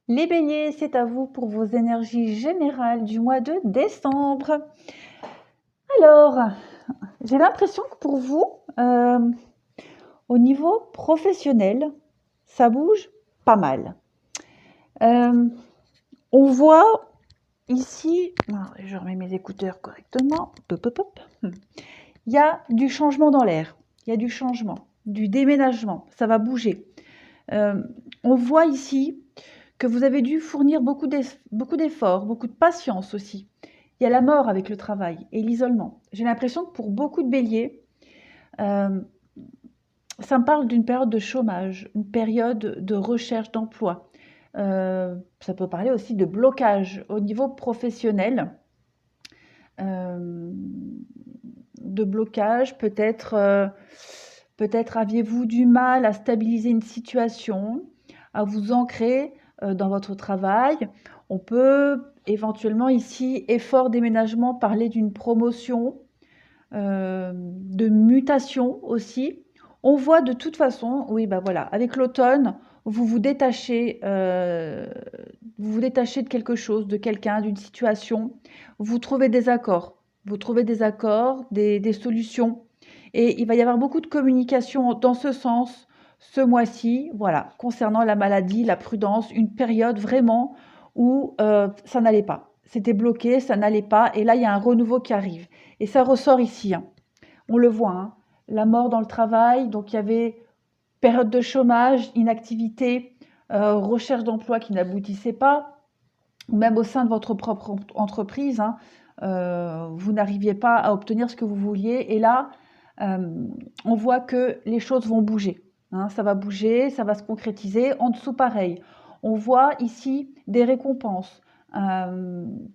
Les béliers, c'est à vous pour vos énergies générales du mois de décembre. Alors, j'ai l'impression que pour vous, au niveau professionnel, ça bouge pas mal. On voit ici, je remets mes écouteurs correctement, il y a du changement dans l'air, il y a du changement, du déménagement, ça va bouger. On voit ici que vous avez dû fournir beaucoup d'efforts, beaucoup de patience aussi. Il y a la mort avec le travail et l'isolement. J'ai l'impression que pour beaucoup de béliers, ça me parle d'une période de chômage, une période de recherche d'emploi. Ça peut parler aussi de blocage au niveau professionnel. De blocage, peut-être aviez-vous du mal à stabiliser une situation, à vous ancrer dans votre travail. On peut éventuellement ici, effort déménagement, parler d'une promotion, de mutation aussi. On voit de toute façon, oui, bah voilà, avec l'automne, vous vous détachez de quelque chose, de quelqu'un, d'une situation. Vous trouvez des accords. Vous trouvez des accords, des solutions. Et il va y avoir beaucoup de communication dans ce sens ce mois-ci, voilà, concernant la maladie, la prudence, une période vraiment où ça n'allait pas. C'était bloqué, ça n'allait pas, et là, il y a un renouveau qui arrive. Et ça ressort ici, hein. On le voit, hein. La mort dans le travail, donc il y avait période de chômage, inactivité, recherche d'emploi qui n'aboutissait pas, ou même au sein de votre propre entreprise, hein, vous n'arriviez pas à obtenir ce que vous vouliez. Et là, on voit que les choses vont bouger, hein, ça va bouger, ça va se concrétiser. En dessous, pareil. On voit ici des récompenses. Il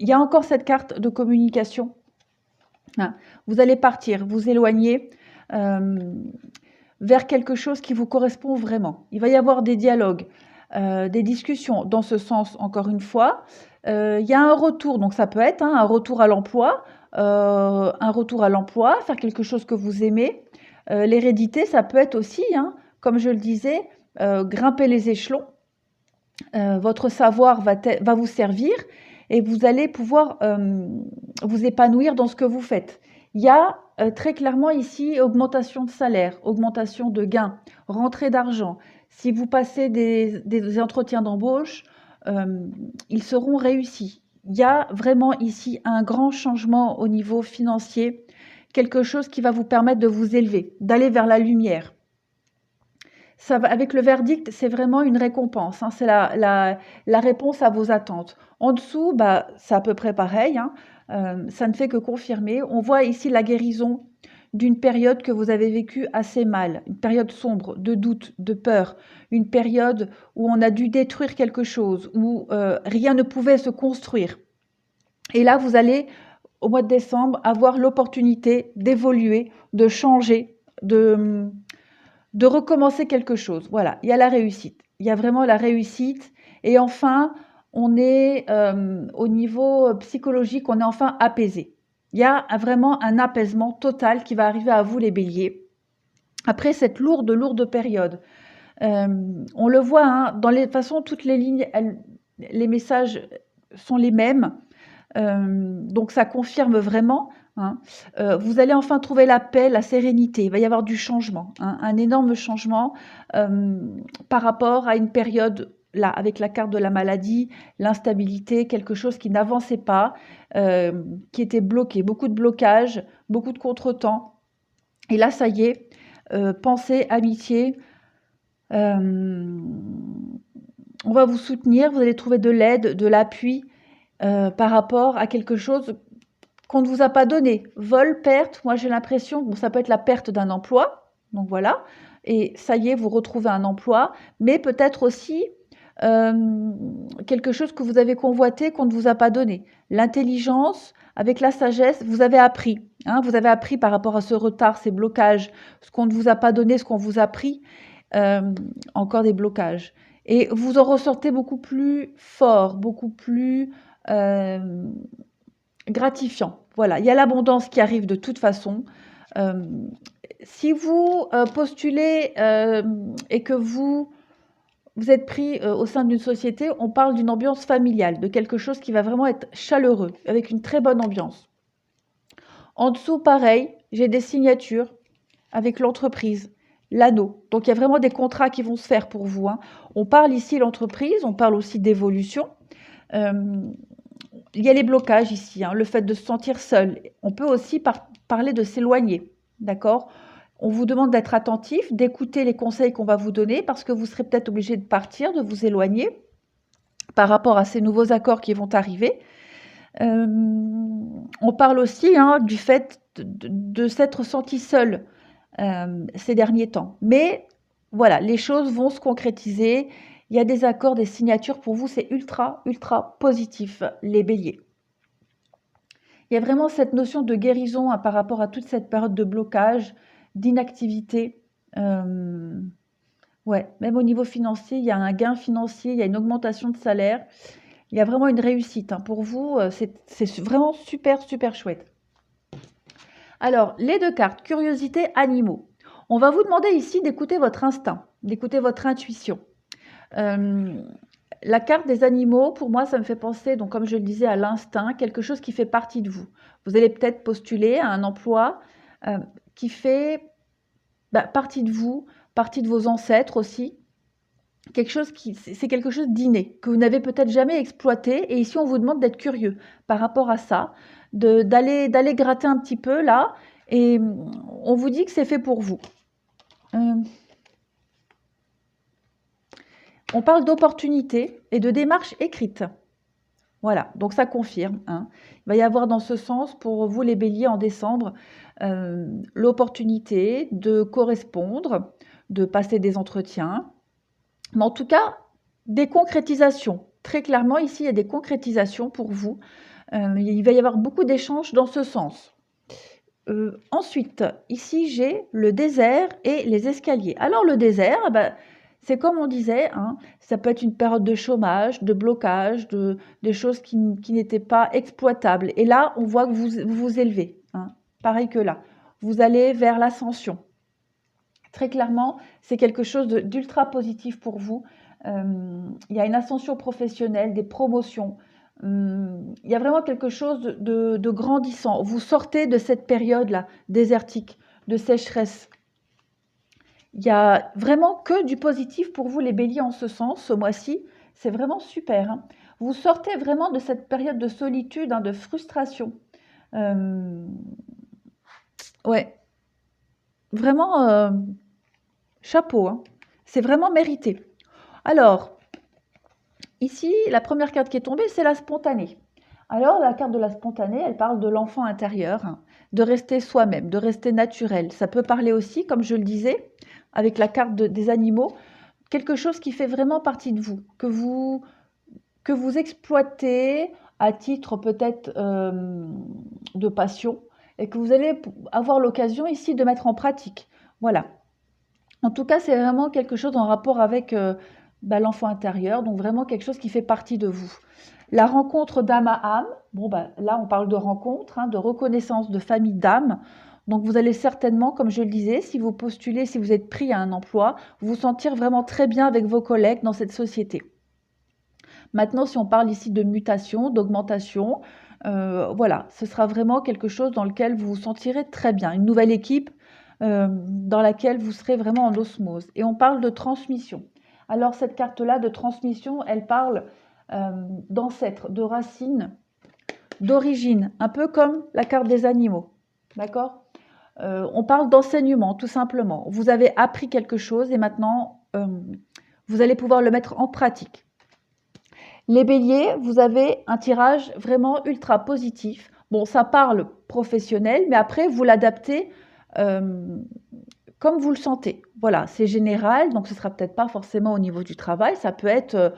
y a encore cette carte de communication. Hein. Vous allez partir, vous éloigner vers quelque chose qui vous correspond vraiment. Il va y avoir des dialogues, des discussions dans ce sens, encore une fois. Il y a un retour, donc ça peut être hein, un retour à l'emploi, faire quelque chose que vous aimez. L'hérédité, ça peut être aussi, hein, comme je le disais, grimper les échelons. Votre savoir va vous servir et vous allez pouvoir vous épanouir dans ce que vous faites. Il y a très clairement ici augmentation de salaire, augmentation de gains, rentrée d'argent. Si vous passez des entretiens d'embauche, ils seront réussis. Il y a vraiment ici un grand changement au niveau financier, quelque chose qui va vous permettre de vous élever, d'aller vers la lumière. Ça va, avec le verdict, c'est vraiment une récompense, hein, c'est la réponse à vos attentes. En dessous, bah, c'est à peu près pareil, hein, ça ne fait que confirmer. On voit ici la guérison d'une période que vous avez vécue assez mal, une période sombre, de doute, de peur, une période où on a dû détruire quelque chose, où rien ne pouvait se construire. Et là, vous allez, au mois de décembre, avoir l'opportunité d'évoluer, de changer, de recommencer quelque chose. Voilà, il y a la réussite. Il y a vraiment la réussite. Et enfin, on est au niveau psychologique, on est enfin apaisé. Il y a vraiment un apaisement total qui va arriver à vous, les béliers, après cette lourde période. On le voit, hein, dans les façons, toutes les lignes, les messages sont les mêmes. Donc ça confirme vraiment. Hein. Vous allez enfin trouver la paix, la sérénité. Il va y avoir du changement, hein, un énorme changement par rapport à une période là, avec la carte de la maladie, l'instabilité, quelque chose qui n'avançait pas, qui était bloqué, beaucoup de blocages, beaucoup de contretemps. Et là, ça y est, pensée, amitié. On va vous soutenir, vous allez trouver de l'aide, de l'appui par rapport à quelque chose qu'on ne vous a pas donné. Vol, perte, moi j'ai l'impression, bon, ça peut être la perte d'un emploi, donc voilà, et ça y est, vous retrouvez un emploi, mais peut-être aussi quelque chose que vous avez convoité, qu'on ne vous a pas donné. L'intelligence, avec la sagesse, vous avez appris. Hein, vous avez appris par rapport à ce retard, ces blocages, ce qu'on ne vous a pas donné, ce qu'on vous a pris, encore des blocages. Et vous en ressortez beaucoup plus fort, beaucoup plus gratifiant. Voilà, il y a l'abondance qui arrive de toute façon. Si vous postulez et que vous vous êtes pris au sein d'une société, on parle d'une ambiance familiale, de quelque chose qui va vraiment être chaleureux, avec une très bonne ambiance. En dessous, pareil, j'ai des signatures avec l'entreprise, l'anneau. Donc, il y a vraiment des contrats qui vont se faire pour vous, hein. On parle ici l'entreprise, on parle aussi d'évolution. Il y a les blocages ici, hein, le fait de se sentir seul. On peut aussi parler de s'éloigner, d'accord? On vous demande d'être attentif, d'écouter les conseils qu'on va vous donner parce que vous serez peut-être obligé de partir, de vous éloigner par rapport à ces nouveaux accords qui vont arriver. On parle aussi hein, du fait de s'être senti seul ces derniers temps. Mais voilà, les choses vont se concrétiser. Il y a des accords, des signatures pour vous, c'est ultra, ultra positif, les béliers. Il y a vraiment cette notion de guérison hein, par rapport à toute cette période de blocage, d'inactivité. Ouais, même au niveau financier, il y a un gain financier, il y a une augmentation de salaire. Il y a vraiment une réussite. Hein. Pour vous, c'est vraiment super, super chouette. Alors, les deux cartes, curiosité, animaux. On va vous demander ici d'écouter votre instinct, d'écouter votre intuition. La carte des animaux, pour moi, ça me fait penser, donc comme je le disais, à l'instinct, quelque chose qui fait partie de vous. Vous allez peut-être postuler à un emploi qui fait partie de vous, partie de vos ancêtres aussi. C'est quelque chose d'inné, que vous n'avez peut-être jamais exploité. Et ici, on vous demande d'être curieux par rapport à ça, d'aller gratter un petit peu là. Et on vous dit que c'est fait pour vous. On parle d'opportunités et de démarches écrites. Voilà, donc ça confirme. Hein. Il va y avoir dans ce sens, pour vous les béliers en décembre, l'opportunité de correspondre, de passer des entretiens. Mais en tout cas, des concrétisations. Très clairement, ici, il y a des concrétisations pour vous. Il va y avoir beaucoup d'échanges dans ce sens. Ensuite, ici, j'ai le désert et les escaliers. Alors, le désert, c'est comme on disait, hein, ça peut être une période de chômage, de blocage, des choses qui n'étaient pas exploitables. Et là, on voit que vous vous élevez, hein, pareil que là. Vous allez vers l'ascension. Très clairement, c'est quelque chose d'ultra positif pour vous. Il y a une ascension professionnelle, des promotions. Il y a vraiment quelque chose de grandissant. Vous sortez de cette période-là, désertique, de sécheresse. Il y a vraiment que du positif pour vous, les béliers, en ce sens, ce mois-ci. C'est vraiment super. Hein. Vous sortez vraiment de cette période de solitude, hein, de frustration. Ouais. Vraiment, chapeau. Hein. C'est vraiment mérité. Alors, ici, la première carte qui est tombée, c'est la spontanée. Alors, la carte de la spontanée, elle parle de l'enfant intérieur, hein, de rester soi-même, de rester naturel. Ça peut parler aussi, comme je le disais, avec la carte des animaux, quelque chose qui fait vraiment partie de vous, que vous exploitez à titre peut-être de passion, et que vous allez avoir l'occasion ici de mettre en pratique. Voilà. En tout cas, c'est vraiment quelque chose en rapport avec l'enfant intérieur, donc vraiment quelque chose qui fait partie de vous. La rencontre d'âme à âme, là on parle de rencontre, hein, de reconnaissance de famille d'âme. Donc vous allez certainement, comme je le disais, si vous postulez, si vous êtes pris à un emploi, vous sentir vraiment très bien avec vos collègues dans cette société. Maintenant, si on parle ici de mutation, d'augmentation, voilà, ce sera vraiment quelque chose dans lequel vous vous sentirez très bien. Une nouvelle équipe dans laquelle vous serez vraiment en osmose. Et on parle de transmission. Alors cette carte-là de transmission, elle parle d'ancêtres, de racines, d'origine, un peu comme la carte des animaux. D'accord ? On parle d'enseignement, tout simplement. Vous avez appris quelque chose et maintenant, vous allez pouvoir le mettre en pratique. Les béliers, vous avez un tirage vraiment ultra positif. Bon, ça parle professionnel, mais après, vous l'adaptez comme vous le sentez. Voilà, c'est général, donc ce ne sera peut-être pas forcément au niveau du travail, ça peut être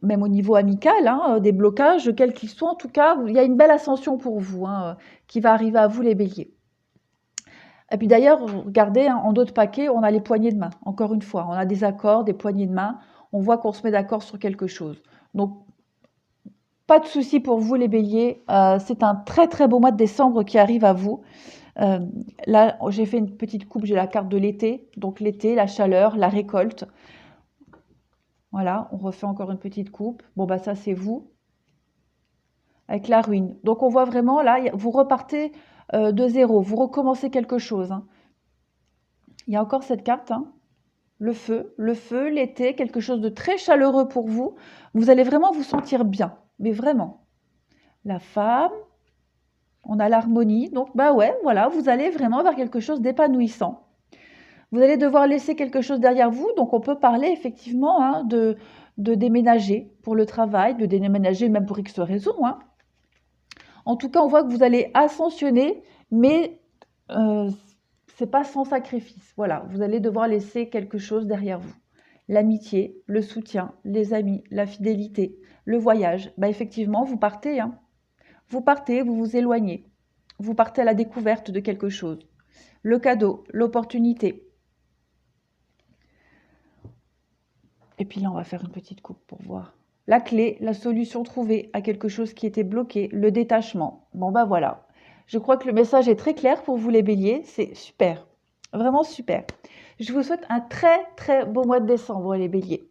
même au niveau amical, hein, des blocages, quels qu'ils soient. En tout cas, il y a une belle ascension pour vous hein, qui va arriver à vous, les béliers. Et puis d'ailleurs, regardez, hein, en d'autres paquets, on a les poignées de main. Encore une fois, on a des accords, des poignées de main. On voit qu'on se met d'accord sur quelque chose. Donc, pas de souci pour vous, les béliers. C'est un très, très beau mois de décembre qui arrive à vous. Euh, Là, j'ai fait une petite coupe, j'ai la carte de l'été. Donc l'été, la chaleur, la récolte. Voilà, on refait encore une petite coupe. Bon, bah ça, c'est vous, avec la ruine. Donc on voit vraiment, là, vous repartez de zéro. Vous recommencez quelque chose, hein. Il y a encore cette carte, hein. Le feu, l'été, quelque chose de très chaleureux pour vous. Vous allez vraiment vous sentir bien, mais vraiment. La femme, on a l'harmonie. Donc, bah ouais, voilà, vous allez vraiment vers quelque chose d'épanouissant. Vous allez devoir laisser quelque chose derrière vous. Donc, on peut parler effectivement, hein, de déménager pour le travail, de déménager même pour X raison, hein. En tout cas, on voit que vous allez ascensionner, mais c'est pas sans sacrifice. Voilà, vous allez devoir laisser quelque chose derrière vous. L'amitié, le soutien, les amis, la fidélité, le voyage. Bah effectivement, vous partez, hein. Vous partez, vous vous éloignez. Vous partez à la découverte de quelque chose. Le cadeau, l'opportunité. Et puis là, on va faire une petite coupe pour voir. La clé, la solution trouvée à quelque chose qui était bloqué, le détachement. Bon, bah voilà. Je crois que le message est très clair pour vous les béliers. C'est super. Vraiment super. Je vous souhaite un très, très beau mois de décembre, les béliers.